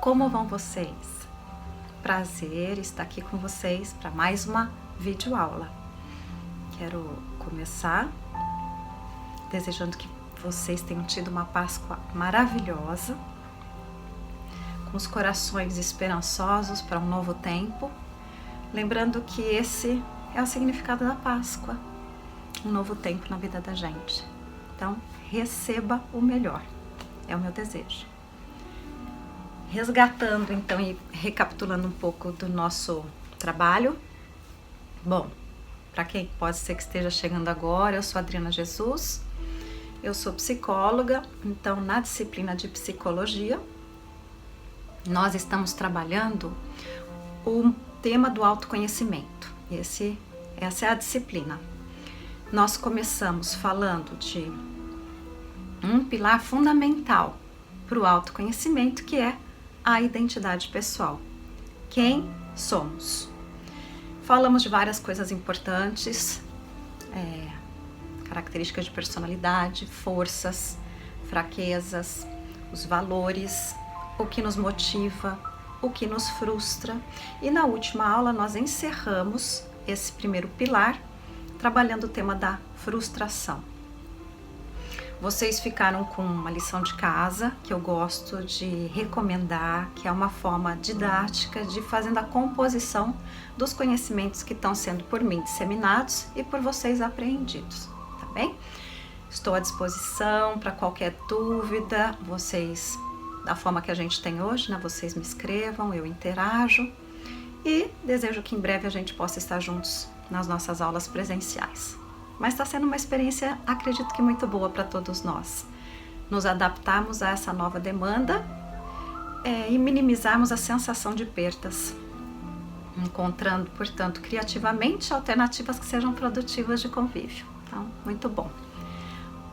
Como vão vocês? Prazer estar aqui com vocês para mais uma videoaula. Quero começar desejando que vocês tenham tido uma Páscoa maravilhosa, com os corações esperançosos para um novo tempo, lembrando que esse é o significado da Páscoa, um novo tempo na vida da gente. Então, receba o melhor, é o meu desejo. Resgatando então e recapitulando um pouco do nosso trabalho. Bom, para quem pode ser que esteja chegando agora, eu sou Adriana Jesus, eu sou psicóloga, então na disciplina de psicologia nós estamos trabalhando o tema do autoconhecimento. Essa é a disciplina. Nós começamos falando de um pilar fundamental para o autoconhecimento, que é a identidade pessoal. Quem somos? Falamos de várias coisas importantes, características de personalidade, forças, fraquezas, os valores, o que nos motiva, o que nos frustra. E na última aula nós encerramos esse primeiro pilar, trabalhando o tema da frustração. Vocês ficaram com uma lição de casa que eu gosto de recomendar, que é uma forma didática de fazendo a composição dos conhecimentos que estão sendo por mim disseminados e por vocês apreendidos, tá bem? Estou à disposição para qualquer dúvida, vocês, da forma que a gente tem hoje, né? Vocês me escrevam, eu interajo e desejo que em breve a gente possa estar juntos nas nossas aulas presenciais. Mas está sendo uma experiência, acredito que muito boa para todos nós. Nos adaptarmos a essa nova demanda e minimizarmos a sensação de perdas, encontrando, portanto, criativamente alternativas que sejam produtivas de convívio. Então, muito bom.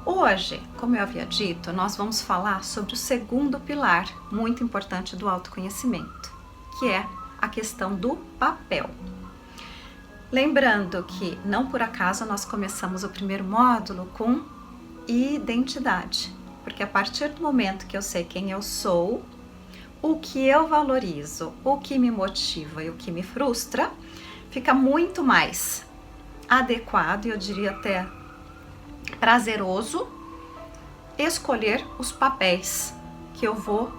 Hoje, como eu havia dito, nós vamos falar sobre o segundo pilar muito importante do autoconhecimento, que é a questão do papel. Lembrando que, não por acaso, nós começamos o primeiro módulo com identidade, porque a partir do momento que eu sei quem eu sou, o que eu valorizo, o que me motiva e o que me frustra, fica muito mais adequado, e eu diria até prazeroso, escolher os papéis que eu vou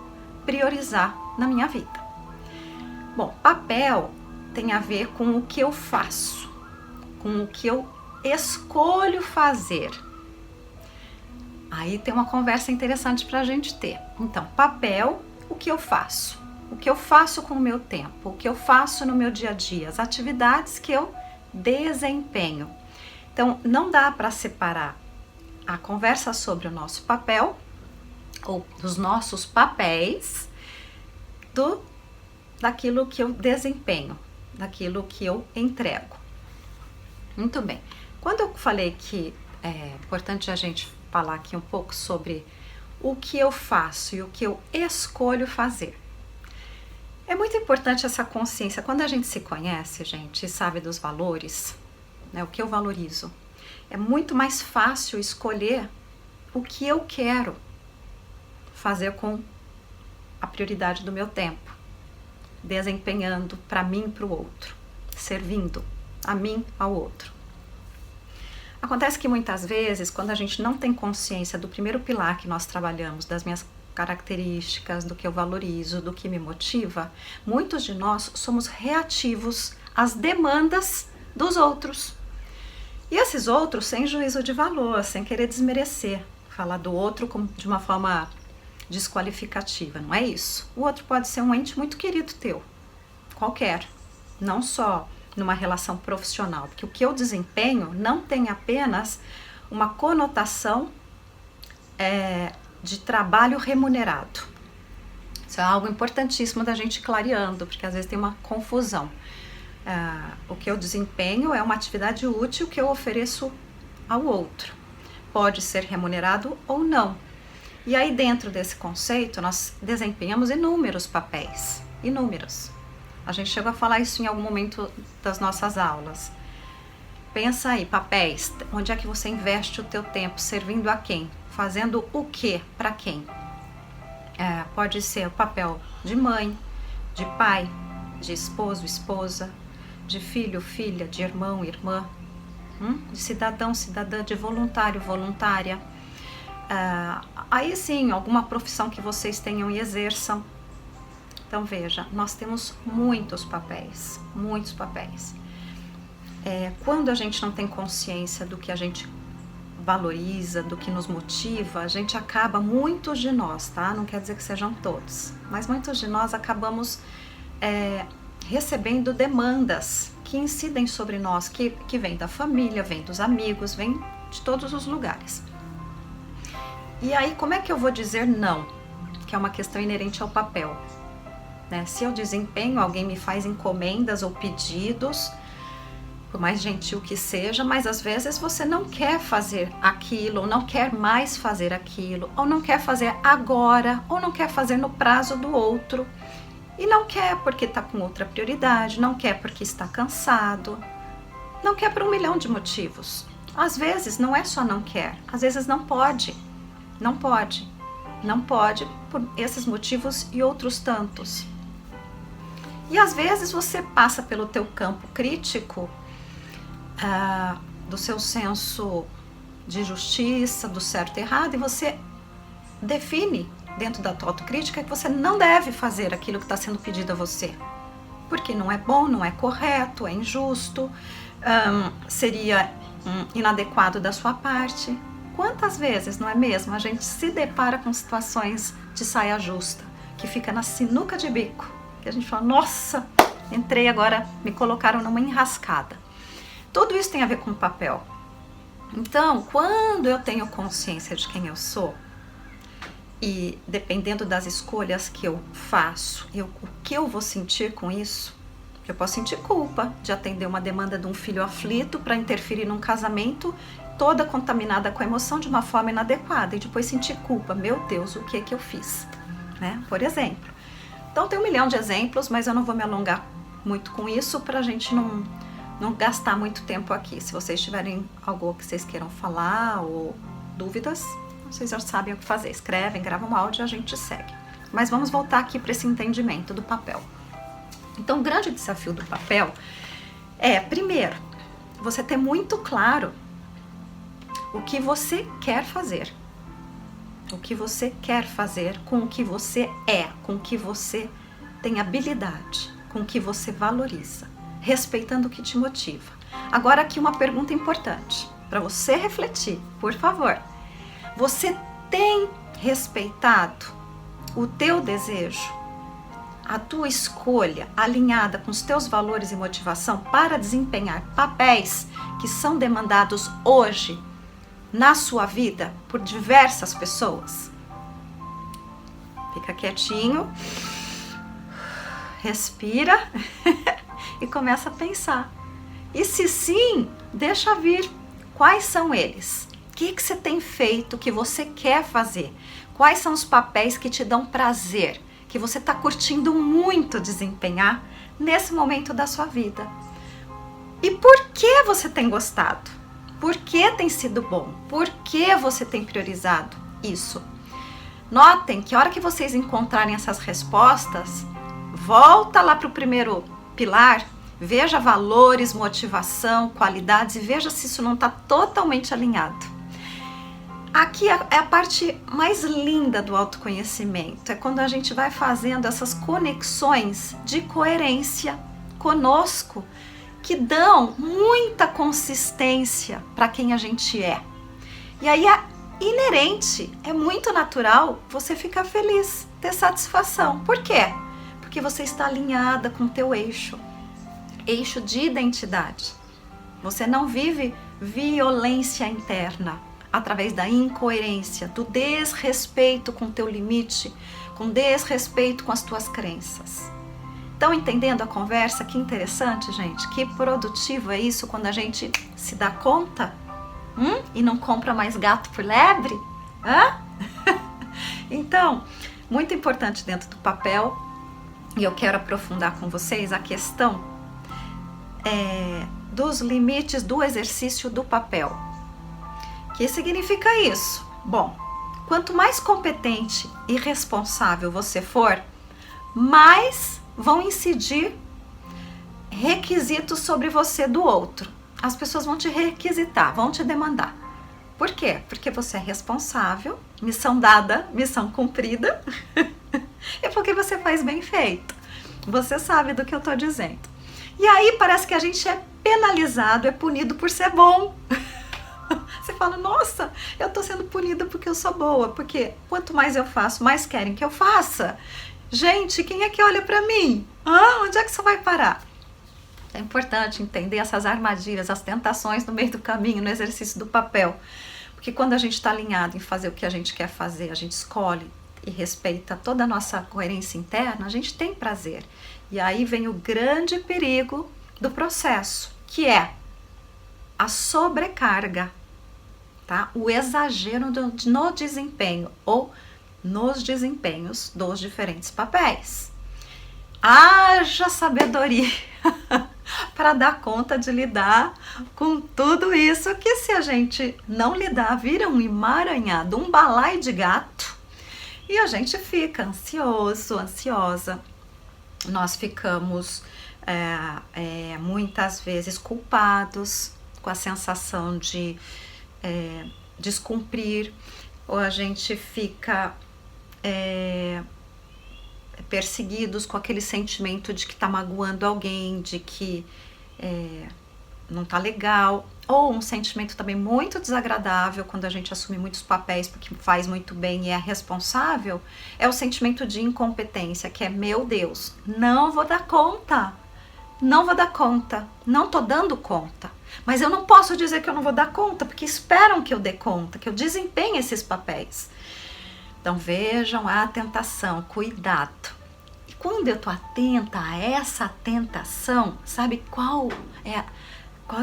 priorizar na minha vida. Bom, papel tem a ver com o que eu faço, com o que eu escolho fazer. Aí tem uma conversa interessante para a gente ter. Então, papel, o que eu faço? O que eu faço com o meu tempo? O que eu faço no meu dia a dia? As atividades que eu desempenho. Então, não dá para separar a conversa sobre o nosso papel, ou dos nossos papéis, daquilo que eu desempenho, daquilo que eu entrego. Muito bem. Quando eu falei que é importante a gente falar aqui um pouco sobre o que eu faço e o que eu escolho fazer, é muito importante essa consciência. Quando a gente se conhece, gente, e sabe dos valores, né, o que eu valorizo, é muito mais fácil escolher o que eu quero fazer com a prioridade do meu tempo, desempenhando para mim e para o outro, servindo a mim, ao outro. Acontece que muitas vezes, quando a gente não tem consciência do primeiro pilar que nós trabalhamos, das minhas características, do que eu valorizo, do que me motiva, muitos de nós somos reativos às demandas dos outros. E esses outros sem juízo de valor, sem querer desmerecer, falar do outro de uma forma desqualificativa, não é isso? O outro pode ser um ente muito querido teu, qualquer, não só numa relação profissional, porque o que eu desempenho não tem apenas uma conotação de trabalho remunerado. Isso é algo importantíssimo da gente ir clareando, porque às vezes tem uma confusão. O que eu desempenho é uma atividade útil que eu ofereço ao outro. Pode ser remunerado ou não. E aí, dentro desse conceito, nós desempenhamos inúmeros papéis, inúmeros. A gente chegou a falar isso em algum momento das nossas aulas. Pensa aí, papéis, onde é que você investe o teu tempo, servindo a quem? Fazendo o que para quem? Pode ser o papel de mãe, de pai, de esposo, esposa, de filho, filha, de irmão, irmã, de cidadão, cidadã, de voluntário, voluntária. Aí sim, alguma profissão que vocês tenham e exerçam. Então veja, nós temos muitos papéis, muitos papéis. Quando a gente não tem consciência do que a gente valoriza, do que nos motiva, a gente acaba, muitos de nós, tá? Não quer dizer que sejam todos, mas muitos de nós acabamos recebendo demandas que incidem sobre nós, que vêm da família, vêm dos amigos, vêm de todos os lugares. E aí, como é que eu vou dizer não? Que é uma questão inerente ao papel, né? Se eu desempenho, alguém me faz encomendas ou pedidos, por mais gentil que seja, mas às vezes você não quer fazer aquilo, ou não quer mais fazer aquilo, ou não quer fazer agora, ou não quer fazer no prazo do outro. E não quer porque está com outra prioridade, não quer porque está cansado, não quer por 1 milhão de motivos. Às vezes não é só não quer, às vezes não pode. Não pode por esses motivos e outros tantos. E às vezes você passa pelo teu campo crítico, do seu senso de justiça, do certo e errado, e você define dentro da tua autocrítica que você não deve fazer aquilo que está sendo pedido a você. Porque não é bom, não é correto, é injusto, seria inadequado da sua parte. Quantas vezes, não é mesmo, a gente se depara com situações de saia justa, que fica na sinuca de bico, que a gente fala, nossa, entrei agora, me colocaram numa enrascada. Tudo isso tem a ver com o papel. Então, quando eu tenho consciência de quem eu sou, e dependendo das escolhas que eu faço, o que eu vou sentir com isso, eu posso sentir culpa de atender uma demanda de um filho aflito para interferir num casamento toda contaminada com a emoção de uma forma inadequada e depois sentir culpa, meu Deus, o que é que eu fiz, né? Por exemplo. Então tem 1 milhão de exemplos, mas eu não vou me alongar muito com isso para a gente não gastar muito tempo aqui. Se vocês tiverem algo que vocês queiram falar ou dúvidas, vocês já sabem o que fazer, escrevem, gravam um áudio e a gente segue. Mas vamos voltar aqui para esse entendimento do papel. Então o grande desafio do papel é, primeiro, você ter muito claro o que você quer fazer. O que você quer fazer com o que você é, com o que você tem habilidade, com o que você valoriza, respeitando o que te motiva. Agora aqui uma pergunta importante, para você refletir, por favor. Você tem respeitado o teu desejo, a tua escolha alinhada com os teus valores e motivação para desempenhar papéis que são demandados hoje na sua vida por diversas pessoas? Fica quietinho, respira e começa a pensar. E se sim, deixa vir. Quais são eles? O que você tem feito, que você quer fazer? Quais são os papéis que te dão prazer, que você está curtindo muito desempenhar nesse momento da sua vida? E por que você tem gostado? Por que tem sido bom? Por que você tem priorizado isso? Notem que a hora que vocês encontrarem essas respostas, volta lá para o primeiro pilar, veja valores, motivação, qualidades e veja se isso não está totalmente alinhado. Aqui é a parte mais linda do autoconhecimento, é quando a gente vai fazendo essas conexões de coerência conosco, que dão muita consistência para quem a gente é. E aí é inerente, é muito natural você ficar feliz, ter satisfação. Por quê? Porque você está alinhada com o teu eixo de identidade. Você não vive violência interna através da incoerência, do desrespeito com o teu limite, com desrespeito com as tuas crenças. Estão entendendo a conversa? Que interessante, gente. Que produtivo é isso quando a gente se dá conta e não compra mais gato por lebre? Então, muito importante dentro do papel, e eu quero aprofundar com vocês a questão dos limites do exercício do papel. O que significa isso? Bom, Quanto mais competente e responsável você for, mais vão incidir requisitos sobre você do outro. As pessoas vão te requisitar, vão te demandar. Por quê? Porque você é responsável, missão dada, missão cumprida, e porque você faz bem feito. Você sabe do que eu tô dizendo. E aí parece que a gente é penalizado, é punido por ser bom. Você fala, nossa, eu tô sendo punida porque eu sou boa, porque quanto mais eu faço, mais querem que eu faça. Gente, quem é que olha pra mim? Onde é que isso vai parar? É importante entender essas armadilhas, as tentações no meio do caminho, no exercício do papel. Porque quando a gente está alinhado em fazer o que a gente quer fazer, a gente escolhe e respeita toda a nossa coerência interna, a gente tem prazer. E aí vem o grande perigo do processo, que é a sobrecarga, tá? O exagero no desempenho ou nos desempenhos dos diferentes papéis. Haja sabedoria para dar conta de lidar com tudo isso, que se a gente não lidar, vira um emaranhado, um balaio de gato, e a gente fica ansioso, ansiosa. Nós ficamos muitas vezes culpados, com a sensação de descumprir, ou a gente fica perseguidos com aquele sentimento de que está magoando alguém, de que não está legal, ou um sentimento também muito desagradável quando a gente assume muitos papéis porque faz muito bem e é responsável, é o sentimento de incompetência, que é, meu Deus, não vou dar conta, não vou dar conta, não tô dando conta, mas eu não posso dizer que eu não vou dar conta, porque esperam que eu dê conta, que eu desempenhe esses papéis. Então vejam a tentação, cuidado. E quando eu tô atenta a essa tentação, sabe qual é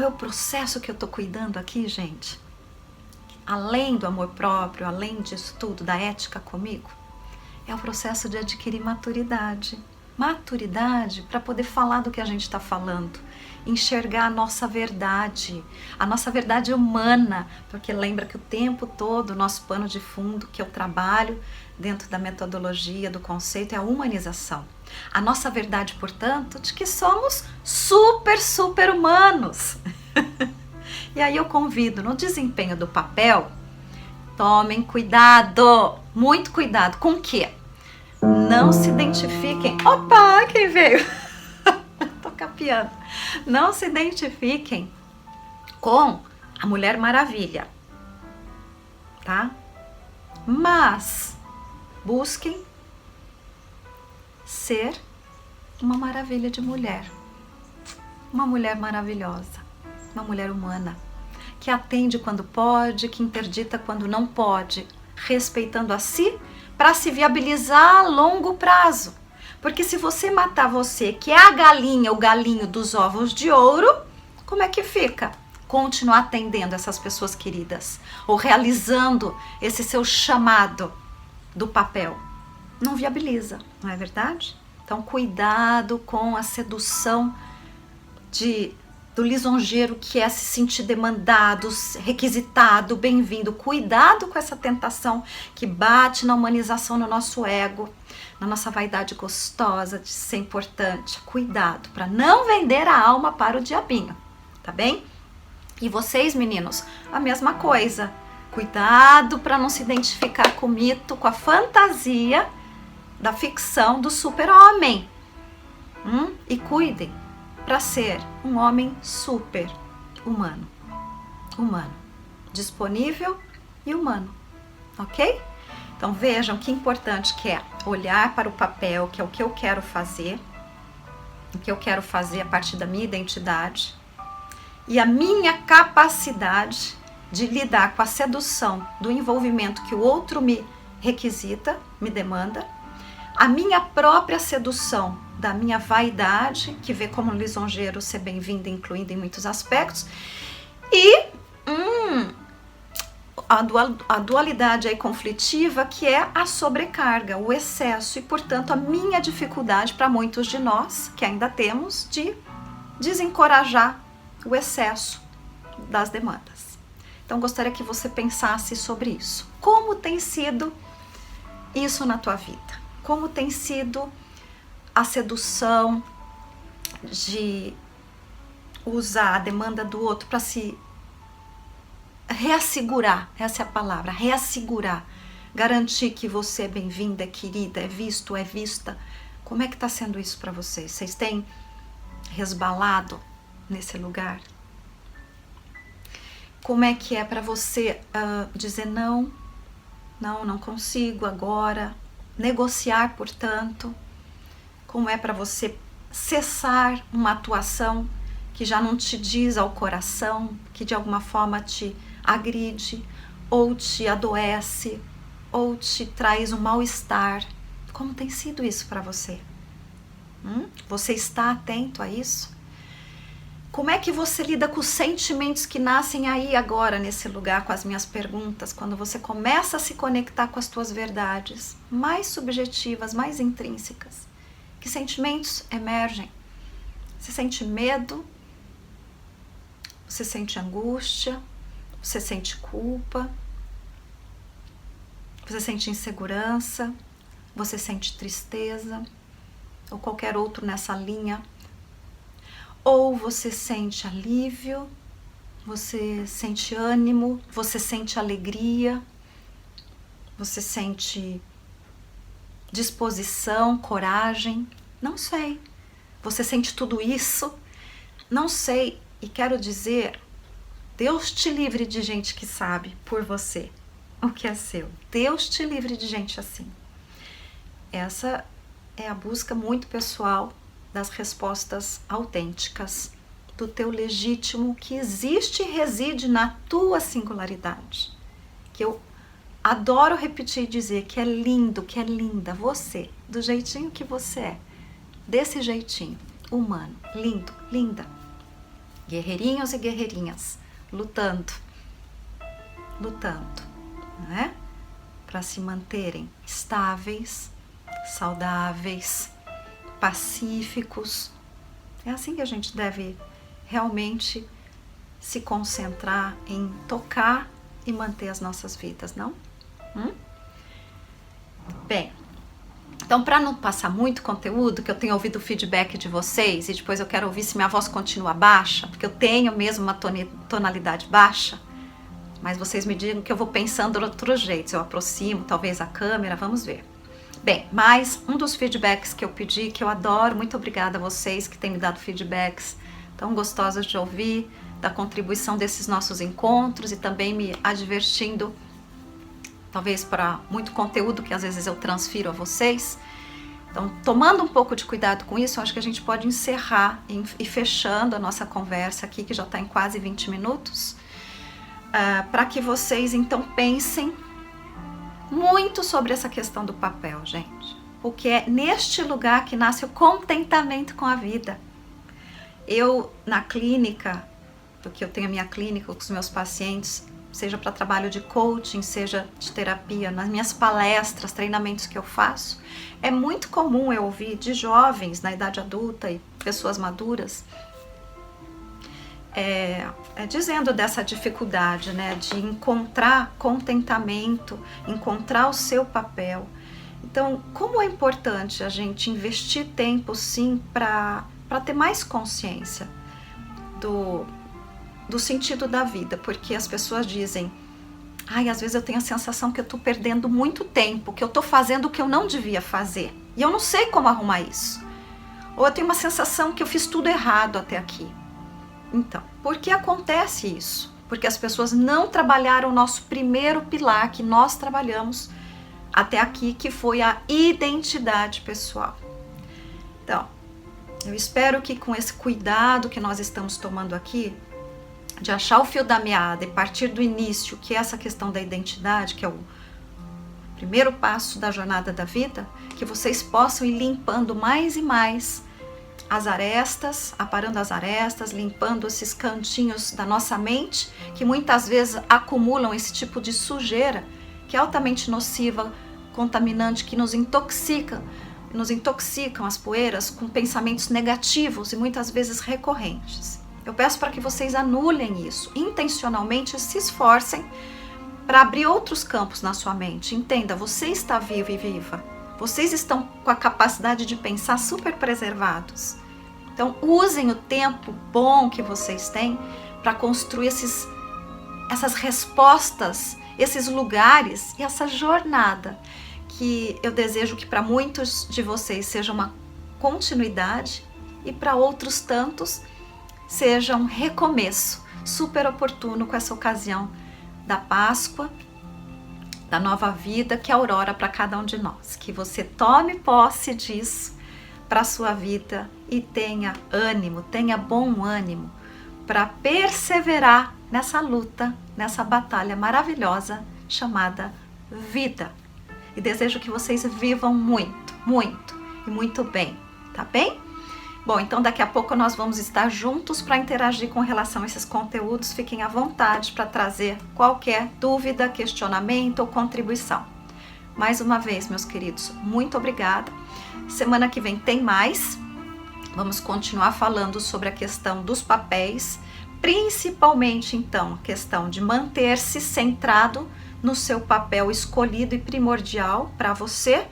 o processo que eu tô cuidando aqui, gente? Além do amor próprio, além disso tudo, da ética comigo, é o processo de adquirir maturidade. Maturidade para poder falar do que a gente está falando, enxergar a nossa verdade humana, porque lembra que o tempo todo o nosso pano de fundo que eu trabalho dentro da metodologia, do conceito, é a humanização. A nossa verdade, portanto, de que somos super humanos. E aí eu convido, no desempenho do papel, tomem cuidado, muito cuidado. Com o quê? Não se identifiquem. Opa, quem veio? Tô capiando. Não se identifiquem com a Mulher Maravilha, tá? Mas busquem ser uma maravilha de mulher. Uma mulher maravilhosa. Uma mulher humana. Que atende quando pode, que interdita quando não pode. Respeitando a si, para se viabilizar a longo prazo. Porque se você matar você, que é a galinha, o galinho dos ovos de ouro, como é que fica? Continuar atendendo essas pessoas queridas, ou realizando esse seu chamado do papel. Não viabiliza, não é verdade? Então cuidado com a sedução do lisonjeiro, que é se sentir demandado, requisitado, bem-vindo. Cuidado com essa tentação que bate na humanização, no nosso ego, na nossa vaidade gostosa de ser importante. Cuidado para não vender a alma para o diabinho, tá bem? E vocês, meninos, a mesma coisa. Cuidado para não se identificar com o mito, com a fantasia da ficção do super-homem. E cuidem para ser um homem super humano, disponível e humano, ok? Então vejam que importante que é olhar para o papel, que é o que eu quero fazer, a partir da minha identidade e a minha capacidade de lidar com a sedução do envolvimento que o outro me requisita, me demanda, a minha própria sedução da minha vaidade, que vê como lisonjeiro ser bem-vindo, incluindo em muitos aspectos, e a dualidade aí conflitiva, que é a sobrecarga, o excesso, e portanto a minha dificuldade para muitos de nós, que ainda temos, de desencorajar o excesso das demandas. Então gostaria que você pensasse sobre isso. Como tem sido isso na tua vida? Como tem sido a sedução de usar a demanda do outro para se reassegurar, essa é a palavra, reassegurar, garantir que você é bem-vinda, é querida, é visto, é vista. Como é que está sendo isso para vocês? Vocês têm resbalado nesse lugar? Como é que é para você dizer não consigo agora, negociar, portanto? Como é para você cessar uma atuação que já não te diz ao coração, que de alguma forma te agride, ou te adoece, ou te traz um mal-estar? Como tem sido isso para você? Você está atento a isso? Como é que você lida com os sentimentos que nascem aí agora, nesse lugar, com as minhas perguntas, quando você começa a se conectar com as tuas verdades mais subjetivas, mais intrínsecas? Que sentimentos emergem? Você sente medo? Você sente angústia? Você sente culpa? Você sente insegurança? Você sente tristeza? Ou qualquer outro nessa linha? Ou você sente alívio? Você sente ânimo? Você sente alegria? Você sente disposição, coragem? Não sei. Você sente tudo isso? Não sei. E quero dizer, Deus te livre de gente que sabe por você o que é seu. Deus te livre de gente assim. Essa é a busca muito pessoal das respostas autênticas, do teu legítimo que existe e reside na tua singularidade. Que eu adoro repetir e dizer que é lindo, que é linda você, do jeitinho que você é. Desse jeitinho, humano, lindo, linda. Guerreirinhos e guerreirinhas, lutando, né? Para se manterem estáveis, saudáveis, pacíficos. É assim que a gente deve realmente se concentrar em tocar e manter as nossas vidas, não? Bem, então para não passar muito conteúdo, que eu tenho ouvido o feedback de vocês e depois eu quero ouvir se minha voz continua baixa, porque eu tenho mesmo uma tonalidade baixa, mas vocês me digam que eu vou pensando de outro jeito, eu aproximo talvez a câmera, vamos ver. Bem, mais um dos feedbacks que eu pedi, que eu adoro, muito obrigada a vocês que têm me dado feedbacks tão gostosos de ouvir, da contribuição desses nossos encontros e também me advertindo, talvez para muito conteúdo que às vezes eu transfiro a vocês. Então, tomando um pouco de cuidado com isso, eu acho que a gente pode encerrar e fechando a nossa conversa aqui, que já está em quase 20 minutos, para que vocês então pensem muito sobre essa questão do papel, gente. Porque é neste lugar que nasce o contentamento com a vida. Eu, na clínica, porque eu tenho a minha clínica com os meus pacientes, seja para trabalho de coaching, seja de terapia, nas minhas palestras, treinamentos que eu faço, é muito comum eu ouvir de jovens na idade adulta e pessoas maduras dizendo dessa dificuldade, né, de encontrar contentamento, encontrar o seu papel. Então, como é importante a gente investir tempo, sim, para ter mais consciência do sentido da vida, porque as pessoas dizem, às vezes eu tenho a sensação que eu estou perdendo muito tempo, que eu estou fazendo o que eu não devia fazer, e eu não sei como arrumar isso. Ou eu tenho uma sensação que eu fiz tudo errado até aqui. Então, por que acontece isso? Porque as pessoas não trabalharam o nosso primeiro pilar que nós trabalhamos até aqui, que foi a identidade pessoal. Então, eu espero que com esse cuidado que nós estamos tomando aqui, de achar o fio da meada e partir do início, que é essa questão da identidade, que é o primeiro passo da jornada da vida, que vocês possam ir limpando mais e mais as arestas, aparando as arestas, limpando esses cantinhos da nossa mente, que muitas vezes acumulam esse tipo de sujeira, que é altamente nociva, contaminante, que nos intoxicam as poeiras com pensamentos negativos e muitas vezes recorrentes. Eu peço para que vocês anulem isso, intencionalmente se esforcem para abrir outros campos na sua mente. Entenda, você está vivo e viva. Vocês estão com a capacidade de pensar super preservados. Então, usem o tempo bom que vocês têm para construir essas respostas, esses lugares e essa jornada que eu desejo que para muitos de vocês seja uma continuidade e para outros tantos seja um recomeço super oportuno com essa ocasião da Páscoa, da nova vida que é a aurora para cada um de nós. Que você tome posse disso para a sua vida e tenha ânimo, tenha bom ânimo para perseverar nessa luta, nessa batalha maravilhosa chamada vida. E desejo que vocês vivam muito, muito e muito bem, tá bem? Bom, então daqui a pouco nós vamos estar juntos para interagir com relação a esses conteúdos. Fiquem à vontade para trazer qualquer dúvida, questionamento ou contribuição. Mais uma vez, meus queridos, muito obrigada. Semana que vem tem mais. Vamos continuar falando sobre a questão dos papéis, principalmente então a questão de manter-se centrado no seu papel escolhido e primordial para você,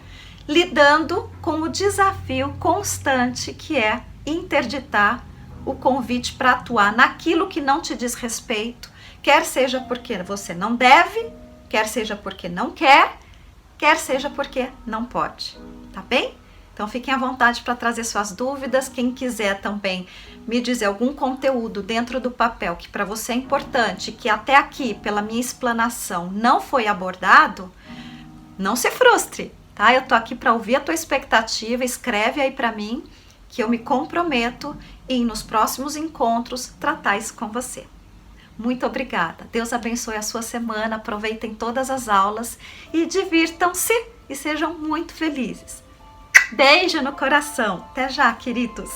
lidando com o desafio constante que é interditar o convite para atuar naquilo que não te diz respeito, quer seja porque você não deve, quer seja porque não quer, quer seja porque não pode, tá bem? Então fiquem à vontade para trazer suas dúvidas. Quem quiser também me dizer algum conteúdo dentro do papel que para você é importante, que até aqui, pela minha explanação, não foi abordado, não se frustre, tá? Eu tô aqui para ouvir a tua expectativa, escreve aí para mim, que eu me comprometo em, nos próximos encontros, tratar isso com você. Muito obrigada. Deus abençoe a sua semana, aproveitem todas as aulas e divirtam-se e sejam muito felizes. Beijo no coração. Até já, queridos.